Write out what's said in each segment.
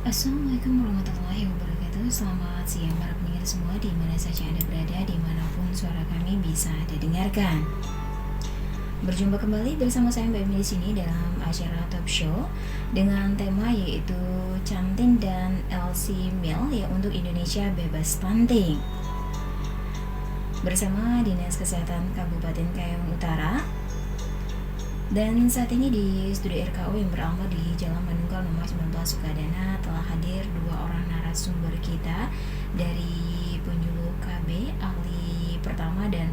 Assalamualaikum warahmatullahi wabarakatuh. Selamat siang para pendengar semua di mana saja Anda berada, dimanapun suara kami bisa Anda dengarkan. Berjumpa kembali bersama saya Mbak Emi di sini dalam acara talk show dengan tema yaitu Cantin dan LC Mil ya untuk Indonesia bebas stunting. Bersama Dinas Kesehatan Kabupaten Kayong Utara. Dan saat ini di studio RKU yang beralamat di Jalan Manunggal nomor 19 Sukadana telah hadir dua orang narasumber kita dari penyuluh KB ahli pertama dan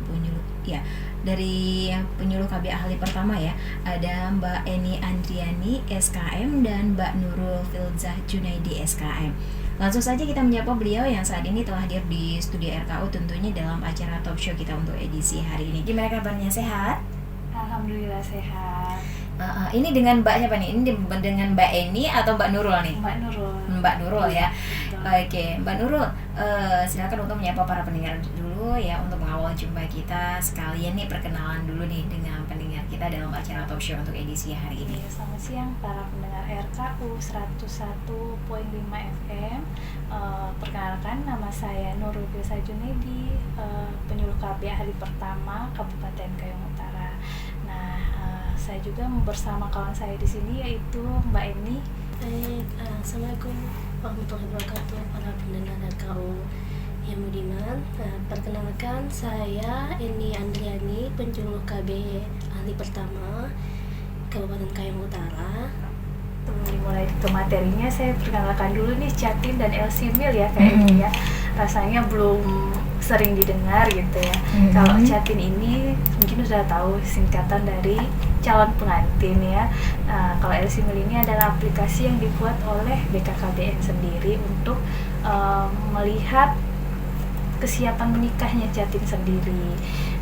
dari penyuluh KB ahli pertama ya. Ada Mbak Eni Andriani SKM dan Mbak Nurul Filzah Junaidi SKM. Langsung saja kita menyapa beliau yang saat ini telah hadir di studio RKU tentunya dalam acara talk show kita untuk edisi hari ini. Gimana kabarnya, sehat? Alhamdulillah sehat. Ini dengan Mbak siapa nih? Ini dengan Mbak Eni atau Mbak Nurul nih? Mbak Nurul. Mbak Nurul ya. Betul. Oke, Mbak Nurul, silakan untuk menyapa para pendengar dulu ya untuk mengawal jumpa kita. Sekalian nih perkenalan dulu nih dengan pendengar kita dalam acara talk show untuk edisi hari ini. Selamat siang para pendengar RKU 101.5 FM. Perkenalkan, nama saya Nurul Filzah Junaidi, penyuluh KB ahli pertama Kabupaten Kayong Utara. Saya juga bersama kawan saya di sini yaitu Mbak Eni. Assalamualaikum warahmatullahi wabarakatuh para pendengar RKU yang budiman. Perkenalkan, saya Eni Andriani, penyuluh KB ahli pertama Kabupaten Kayong Utara. Dimulai ke materinya, saya perkenalkan dulu nih Cantin dan LC Mil ya kayaknya ya. Rasanya belum sering didengar gitu ya. Kalau Cantin ini mungkin sudah tahu singkatan dari calon pengantin ya. Kalau LC Mil ini adalah aplikasi yang dibuat oleh BKKBN sendiri untuk melihat kesiapan menikahnya Cantin sendiri.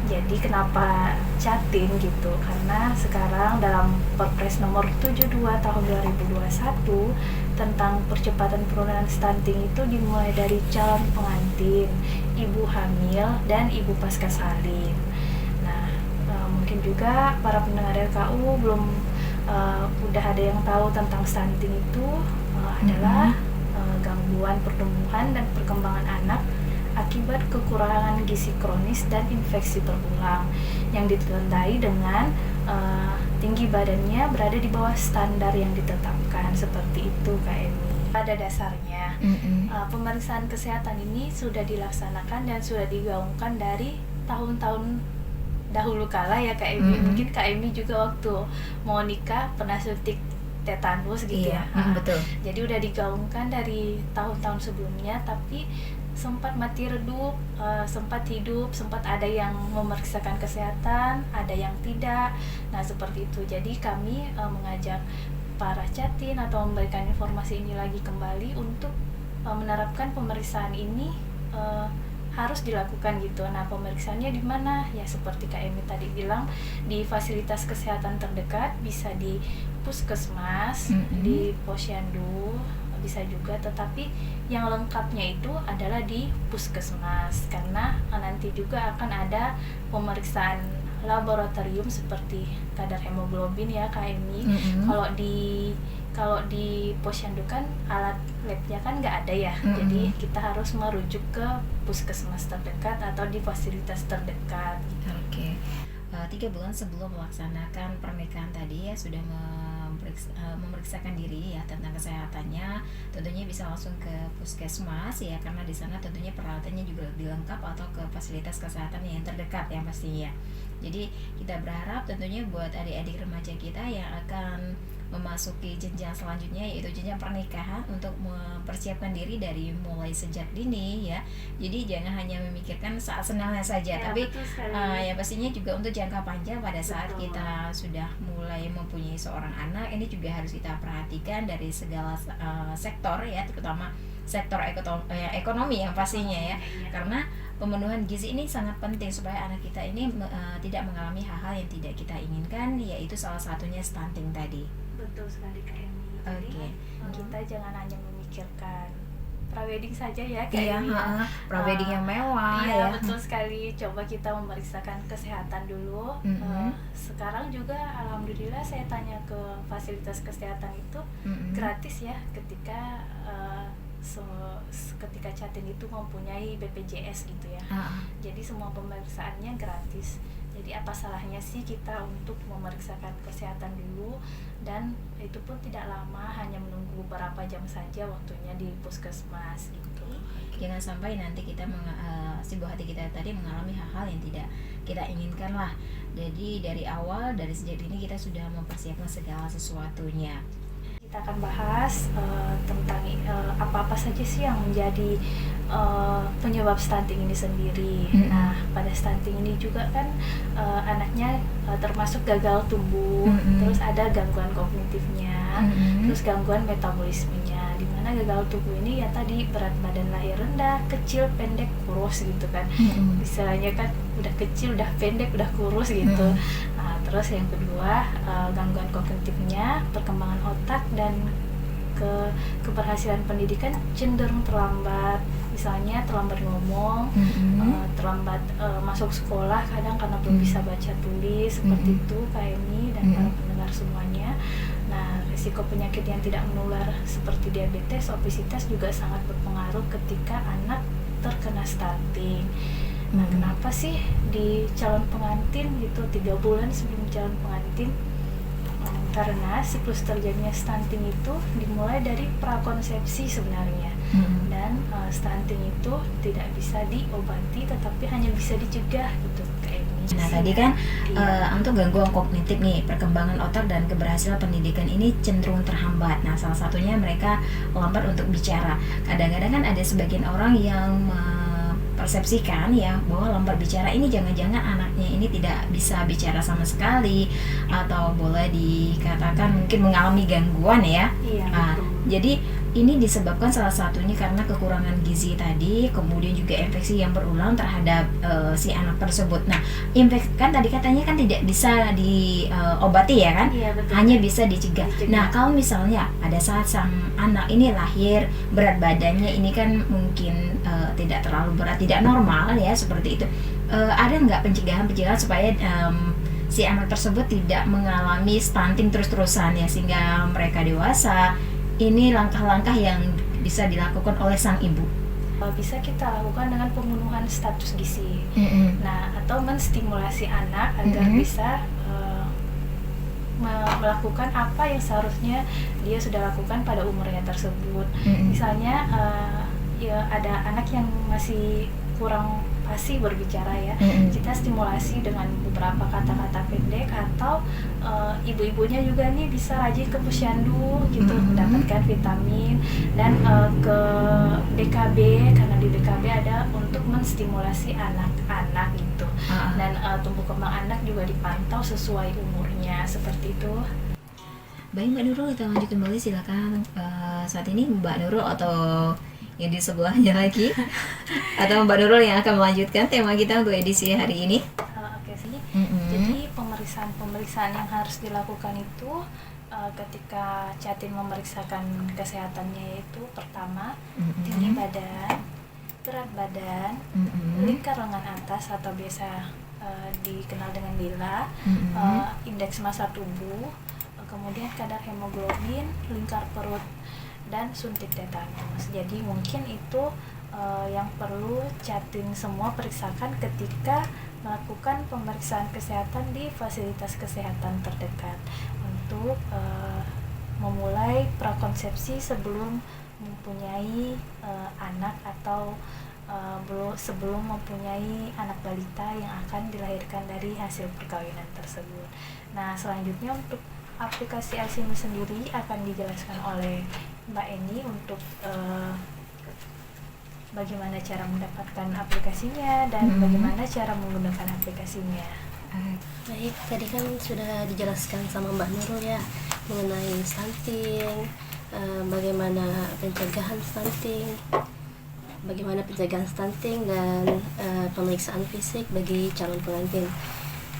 Jadi kenapa Cantin gitu? Karena sekarang dalam Perpres nomor 72 tahun 2021 tentang percepatan penurunan stunting itu dimulai dari calon pengantin, ibu hamil, dan ibu pasca salin. Mungkin juga para pendengar RKU belum udah ada yang tahu tentang stunting itu adalah gangguan pertumbuhan dan perkembangan anak akibat kekurangan gizi kronis dan infeksi berulang yang ditandai dengan tinggi badannya berada di bawah standar yang ditetapkan, seperti itu Kak Emi. Pada dasarnya pemeriksaan kesehatan ini sudah dilaksanakan dan sudah digaungkan dari tahun-tahun dahulu kala ya Kak Emi. Mungkin Kak Emi juga waktu mau nikah pernah suntik tetanus gitu ya. Betul. Jadi udah digaungkan dari tahun-tahun sebelumnya, tapi sempat mati redup, sempat hidup, sempat ada yang memeriksakan kesehatan, ada yang tidak. Nah seperti itu. Jadi kami mengajak para Cantin atau memberikan informasi ini lagi kembali untuk menerapkan pemeriksaan ini harus dilakukan gitu. Nah pemeriksaannya di mana? Ya seperti Kak Emi tadi bilang, di fasilitas kesehatan terdekat, bisa di puskesmas, di posyandu, bisa juga, tetapi yang lengkapnya itu adalah di puskesmas karena nanti juga akan ada pemeriksaan laboratorium seperti kadar hemoglobin ya Kak Emi. Kalau di posyandu kan alat labnya kan nggak ada ya, jadi kita harus merujuk ke puskesmas terdekat atau di fasilitas terdekat. Oke. 3 bulan sebelum melaksanakan pernikahan tadi ya sudah memeriksakan diri ya tentang kesehatannya, tentunya bisa langsung ke puskesmas ya, karena di sana tentunya peralatannya juga lebih lengkap, atau ke fasilitas kesehatan yang terdekat yang pastinya. Jadi kita berharap tentunya buat adik-adik remaja kita yang akan memasuki jenjang selanjutnya yaitu jenjang pernikahan untuk mempersiapkan diri dari mulai sejak dini ya. Jadi jangan hanya memikirkan saat senangnya saja, tapi ya pastinya juga untuk jangka panjang pada saat kita sudah mulai mempunyai seorang anak, ini juga harus kita perhatikan dari segala sektor ya, terutama sektor ekonomi yang pastinya ya. Karena pemenuhan gizi ini sangat penting supaya anak kita ini tidak mengalami hal-hal yang tidak kita inginkan, yaitu salah satunya stunting tadi. Betul sekali Kak Emi. Jadi kita jangan hanya memikirkan prawedding saja ya Iya, kayaknya. prawedding yang mewah Iya, ya. betul sekali. Coba kita memeriksakan kesehatan dulu. Sekarang juga alhamdulillah saya tanya ke fasilitas kesehatan itu gratis ya ketika ketika Jatim itu mempunyai BPJS gitu ya. Jadi semua pemeriksaannya gratis. Jadi apa salahnya sih kita untuk memeriksakan kesehatan dulu, dan itu pun tidak lama, hanya menunggu beberapa jam saja waktunya di puskesmas gitu. Jangan sampai nanti kita si buah hati kita tadi mengalami hal-hal yang tidak kita inginkan lah. Jadi dari awal, dari sejak ini kita sudah mempersiapkan segala sesuatunya. Kita akan bahas tentang apa-apa saja sih yang menjadi penyebab stunting ini sendiri. Nah, pada stunting ini juga kan anaknya termasuk gagal tumbuh, terus ada gangguan kognitifnya, terus gangguan metabolismenya. Dimana gagal tumbuh ini ya tadi berat badan lahir rendah, kecil, pendek, kurus gitu kan. Istilahnya kan udah kecil, udah pendek, udah kurus gitu. Terus yang kedua, gangguan kognitifnya, perkembangan otak dan keberhasilan pendidikan cenderung terlambat. Misalnya terlambat ngomong, terlambat masuk sekolah kadang karena belum bisa baca tulis, seperti itu Kak Eni dan para pendengar semuanya. Nah, risiko penyakit yang tidak menular seperti diabetes, obesitas juga sangat berpengaruh ketika anak terkena stunting. Nah, kenapa sih di calon pengantin gitu 3 bulan sebelum calon pengantin? Karena siklus terjadinya stunting itu dimulai dari prakonsepsi sebenarnya. Dan stunting itu tidak bisa diobati, tetapi hanya bisa dicegah gitu kayak ini. Nah, tadi kan untuk gangguan kognitif nih, perkembangan otak dan keberhasilan pendidikan ini cenderung terhambat. Nah, salah satunya mereka lambat untuk bicara. Kadang-kadang kan ada sebagian orang yang persepsikan ya bahwa lambat bicara ini jangan-jangan anaknya ini tidak bisa bicara sama sekali, atau boleh dikatakan mungkin mengalami gangguan ya. Jadi ini disebabkan salah satunya karena kekurangan gizi tadi, kemudian juga infeksi yang berulang terhadap si anak tersebut. Nah, infeksi kan tadi katanya kan tidak bisa diobati ya kan? Iya, betul. Hanya bisa dicegah. Nah, kalau misalnya pada saat sang anak ini lahir, berat badannya ini kan mungkin tidak terlalu berat, tidak normal ya seperti itu. Ada nggak pencegahan supaya si anak tersebut tidak mengalami stunting terus-terusan ya, sehingga mereka dewasa? Ini langkah-langkah yang bisa dilakukan oleh sang ibu. Bisa kita lakukan dengan pemenuhan status gizi. Nah, atau menstimulasi anak agar bisa melakukan apa yang seharusnya dia sudah lakukan pada umurnya tersebut. Misalnya ya ada anak yang masih kurang fasih berbicara ya, kita stimulasi dengan beberapa kata-kata pendek, atau ibu-ibunya juga nih bisa rajin ke posyandu gitu, mendapatkan vitamin, dan ke BKB, karena di BKB ada untuk menstimulasi anak-anak gitu. Dan tumbuh kembang anak juga dipantau sesuai umurnya, seperti itu. Baik Mbak Nurul, kita lanjut kembali, silakan. Saat ini Mbak Nurul atau yang di sebelahnya lagi atau Mbak Nurul yang akan melanjutkan tema kita untuk edisi hari ini. Oke sih. Jadi pemeriksaan yang harus dilakukan itu ketika Jatim memeriksakan kesehatannya, yaitu pertama tinggi badan, berat badan, lingkar lengan atas atau biasa dikenal dengan lila, indeks massa tubuh, kemudian kadar hemoglobin, lingkar perut, dan suntik tetanus. Jadi mungkin itu yang perlu Jatim semua periksakan ketika melakukan pemeriksaan kesehatan di fasilitas kesehatan terdekat, untuk memulai prakonsepsi sebelum mempunyai anak, atau sebelum mempunyai anak balita yang akan dilahirkan dari hasil perkawinan tersebut. Nah, selanjutnya untuk aplikasi LSIM sendiri akan dijelaskan oleh Mbak Eni untuk bagaimana cara mendapatkan aplikasinya dan bagaimana cara menggunakan aplikasinya. Baik, tadi kan sudah dijelaskan sama Mbak Nurul ya mengenai stunting, bagaimana pencegahan stunting, dan pemeriksaan fisik bagi calon pengantin.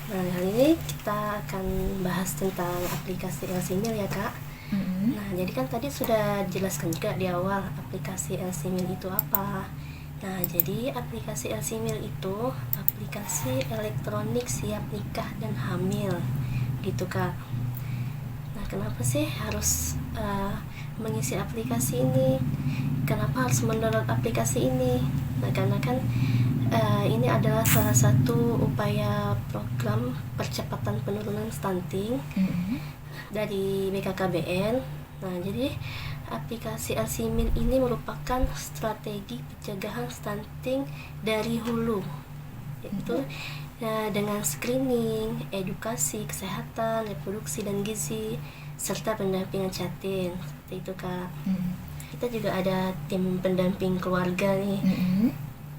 Nah, hari ini kita akan bahas tentang aplikasi LSIMIL ya Kak. Nah, jadi kan tadi sudah dijelaskan juga di awal aplikasi LCMIL itu apa. Nah, jadi aplikasi LCMIL itu aplikasi elektronik siap nikah dan hamil, gitu Kak. Nah, kenapa sih harus mengisi aplikasi ini? Kenapa harus mendownload aplikasi ini? Nah, karena kan ini adalah salah satu upaya program percepatan penurunan stunting dari BKKBN. Nah, jadi aplikasi LCMIL ini merupakan strategi pencegahan stunting dari hulu, yaitu dengan screening, edukasi, kesehatan, reproduksi dan gizi, serta pendampingan Jatin. Seperti itu Kak. Kita juga ada tim pendamping keluarga nih.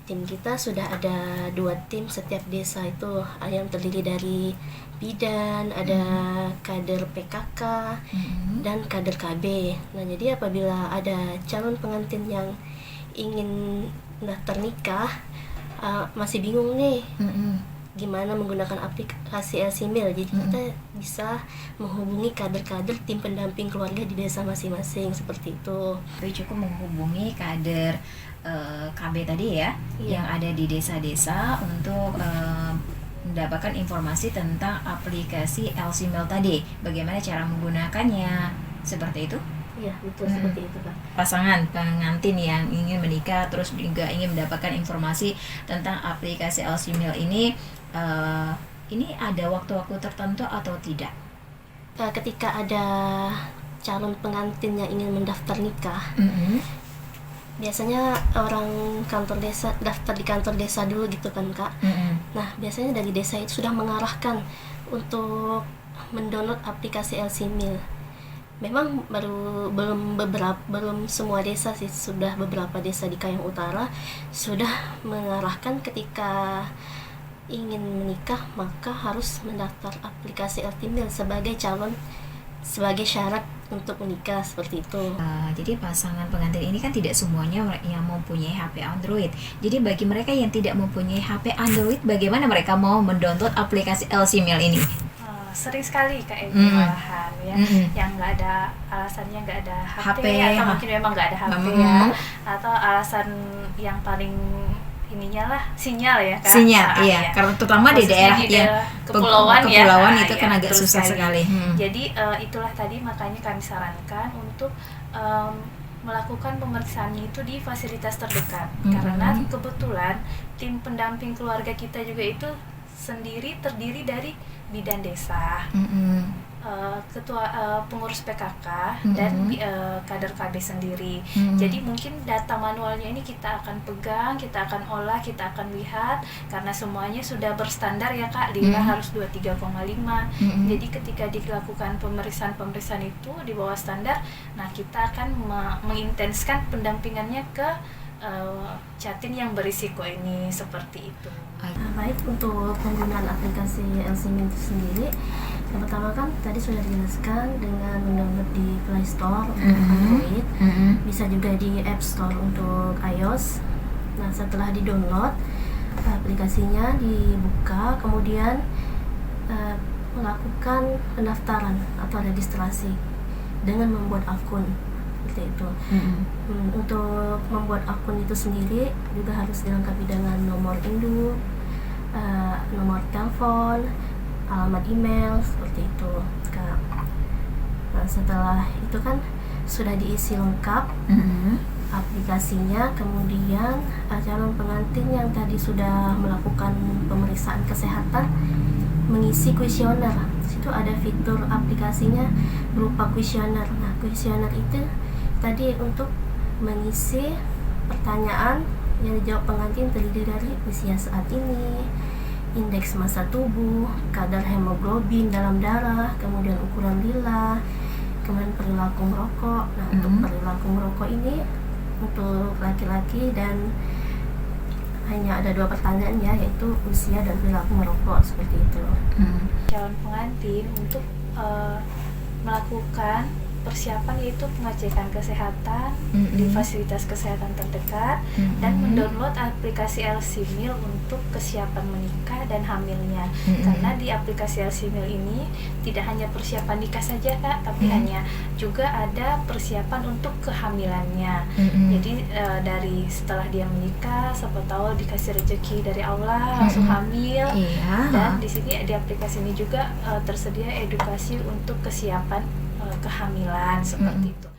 Tim kita sudah ada 2 tim setiap desa itu, yang terdiri dari bidan, ada kader PKK dan kader KB. Nah, jadi apabila ada calon pengantin yang ingin daftar nikah, masih bingung nih gimana menggunakan aplikasi LCMIL, jadi kita bisa menghubungi kader-kader tim pendamping keluarga di desa masing-masing, seperti itu. Jadi cukup menghubungi kader KB tadi ya, yang ada di desa-desa untuk mendapatkan informasi tentang aplikasi LCMIL tadi, bagaimana cara menggunakannya, seperti itu. Iya, betul, seperti itu Kak. Pasangan pengantin yang ingin menikah terus juga ingin mendapatkan informasi tentang aplikasi LCMIL ini ada waktu-waktu tertentu atau tidak? Ketika ada calon pengantin yang ingin mendaftar nikah, biasanya orang kantor desa daftar di kantor desa dulu gitu kan Kak. Nah, biasanya dari desa itu sudah mengarahkan untuk mendownload aplikasi LCMIL. Memang belum semua desa sih, sudah beberapa desa di Kayong Utara sudah mengarahkan ketika ingin menikah maka harus mendaftar aplikasi LCMIL sebagai syarat untuk menikah, seperti itu. Jadi pasangan pengantin ini kan tidak semuanya yang mempunyai HP Android. Jadi bagi mereka yang tidak mempunyai HP Android, bagaimana mereka mau mendownload aplikasi LCMIL ini? Sering sekali Kak Emi malahan ya, yang nggak ada alasannya nggak ada HP, atau mungkin memang nggak ada HP ya, atau alasan yang paling ininya lah sinyal ya Kak. Sinyal, iya. Karena terutama di daerah yang kepulauan itu kan agak susah sekali. Jadi itulah tadi makanya kami sarankan untuk melakukan pemeriksaannya itu di fasilitas terdekat, karena kebetulan tim pendamping keluarga kita juga itu sendiri terdiri dari bidan desa, ketua pengurus PKK dan kader KB sendiri. Jadi mungkin data manualnya ini kita akan pegang, kita akan olah, kita akan lihat, karena semuanya sudah berstandar ya Kak, lira harus 23,5. Jadi ketika dilakukan pemeriksaan itu di bawah standar, nah kita akan mengintenskan pendampingannya ke Jatin yang berisiko ini, seperti itu. Baik, untuk penggunaan aplikasi LCMIL itu sendiri, yang pertama kan tadi sudah dijelaskan dengan mendownload di Play Store untuk Android, bisa juga di App Store untuk iOS. Nah, setelah di-download, aplikasinya dibuka, kemudian melakukan pendaftaran atau registrasi dengan membuat akun, seperti itu. Untuk membuat akun itu sendiri juga harus dilengkapi dengan nomor induk, nomor telepon, alamat email, seperti itu Kak. Nah, setelah itu kan sudah diisi lengkap aplikasinya, kemudian calon pengantin yang tadi sudah melakukan pemeriksaan kesehatan mengisi kuesioner. Situ ada fitur aplikasinya berupa kuesioner. Nah, kuesioner itu tadi untuk mengisi pertanyaan yang dijawab pengantin terdiri dari usia saat ini, indeks massa tubuh, kadar hemoglobin dalam darah, kemudian ukuran lila, kemudian perilaku merokok. Nah, untuk perilaku merokok ini untuk laki-laki dan hanya ada 2 pertanyaan ya, yaitu usia dan perilaku merokok, seperti itu. Calon pengantin untuk melakukan persiapan yaitu pengecekan kesehatan Mm-mm. di fasilitas kesehatan terdekat dan Mm-mm. mendownload aplikasi LC-Meal untuk kesiapan menikah dan hamilnya. Mm-mm. Karena di aplikasi LC-Meal ini tidak hanya persiapan nikah saja Kak, tapi hanya juga ada persiapan untuk kehamilannya. Mm-mm. Jadi dari setelah dia menikah, siapa tahu dikasih rezeki dari Allah langsung hamil. Iya. Dan di sini di aplikasi ini juga tersedia edukasi untuk kesiapan kehamilan seperti itu.